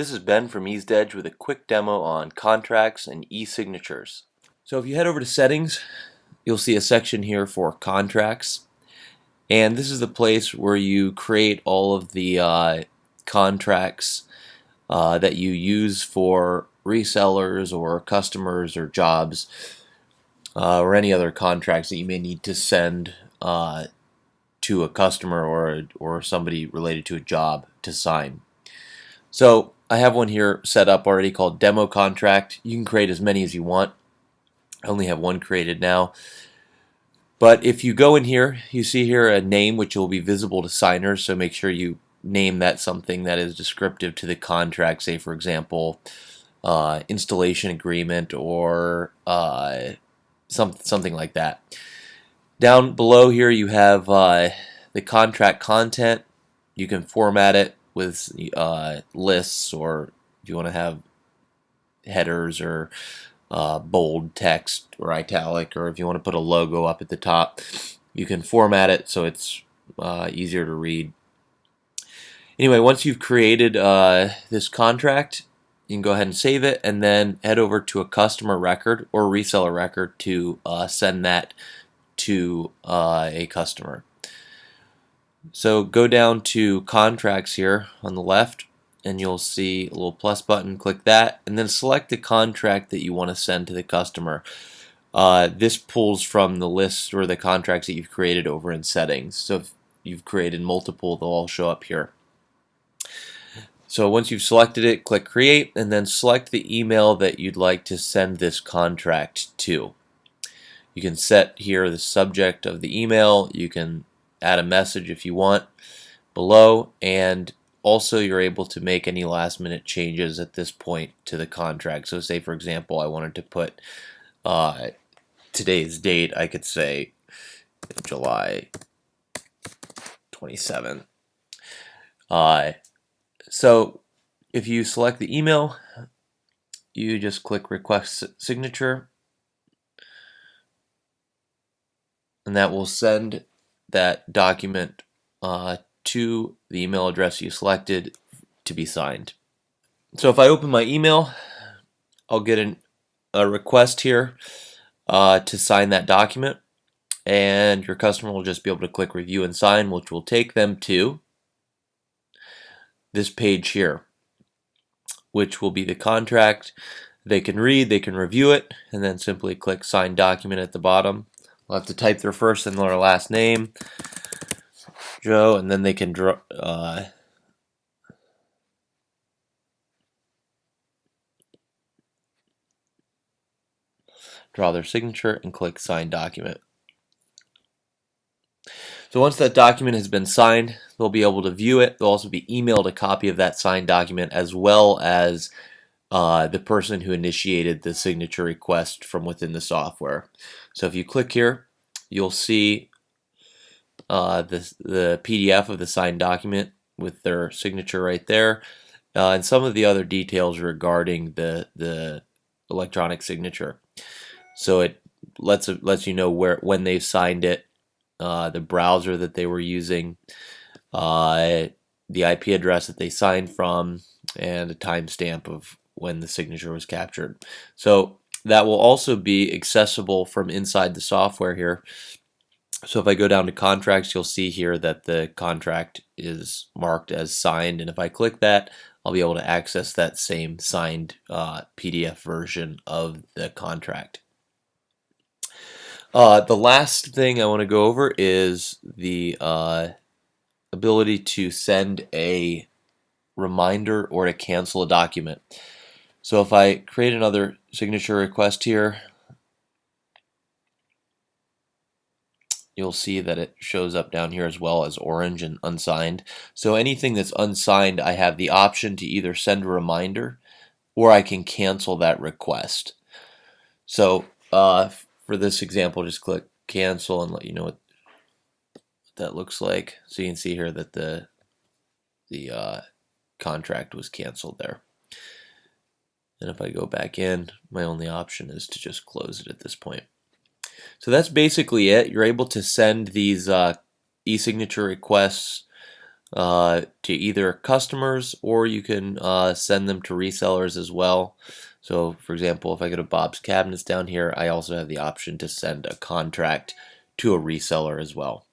This is Ben from Easededge with a quick demo on contracts and e-signatures. So if you head over to settings, you'll see a section here for contracts, and this is the place where you create all of the contracts that you use for resellers or customers or jobs or any other contracts that you may need to send to a customer or somebody related to a job to sign. So I have one here set up already called demo contract. You can create as many as you want. I only have one created now. But if you go in here, you see here a name which will be visible to signers, so make sure you name that something that is descriptive to the contract, say for example installation agreement or something like that. Down below here you have the contract content. You can format it with lists, or if you want to have headers or bold text or italic, or if you want to put a logo up at the top, you can format it so it's easier to read. Anyway, once you've created this contract, you can go ahead and save it and then head over to a customer record or reseller record to send that to a customer. So go down to contracts here on the left, and you'll see a little plus button. Click that and then select the contract that you want to send to the customer. This pulls from the list or the contracts that you've created over in settings. So if you've created multiple, they'll all show up here. So once you've selected it, click create and then select the email that you'd like to send this contract to. You can set here the subject of the email. You can add a message if you want below, and also you're able to make any last minute changes at this point to the contract. So say for example I wanted to put today's date, I could say July 27. So if you select the email, you just click request signature, and that will send that document to the email address you selected to be signed. So if I open my email, I'll get a request here to sign that document, and your customer will just be able to click review and sign, which will take them to this page here, which will be the contract. They can read, they can review it, and then simply click sign document at the bottom. They'll have to type their first and their last name, Joe, and then they can draw their signature and click sign document. So once that document has been signed, they'll be able to view it. They'll also be emailed a copy of that signed document, as well as the person who initiated the signature request from within the software. So if you click here, you'll see the PDF of the signed document with their signature right there, and some of the other details regarding the electronic signature. So it lets you know when they signed it, the browser that they were using, the IP address that they signed from, and a timestamp of when the signature was captured. So that will also be accessible from inside the software here. So if I go down to contracts, you'll see here that the contract is marked as signed, and if I click that, I'll be able to access that same signed PDF version of the contract. The last thing I want to go over is the ability to send a reminder or to cancel a document. So if I create another signature request here, you'll see that it shows up down here as well as orange and unsigned. So anything that's unsigned, I have the option to either send a reminder or I can cancel that request. So for this example, just click cancel and let you know what that looks like. So you can see here that the contract was canceled there. And if I go back in, my only option is to just close it at this point. So that's basically it. You're able to send these e-signature requests to either customers, or you can send them to resellers as well. So for example, if I go to Bob's Cabinets down here, I also have the option to send a contract to a reseller as well.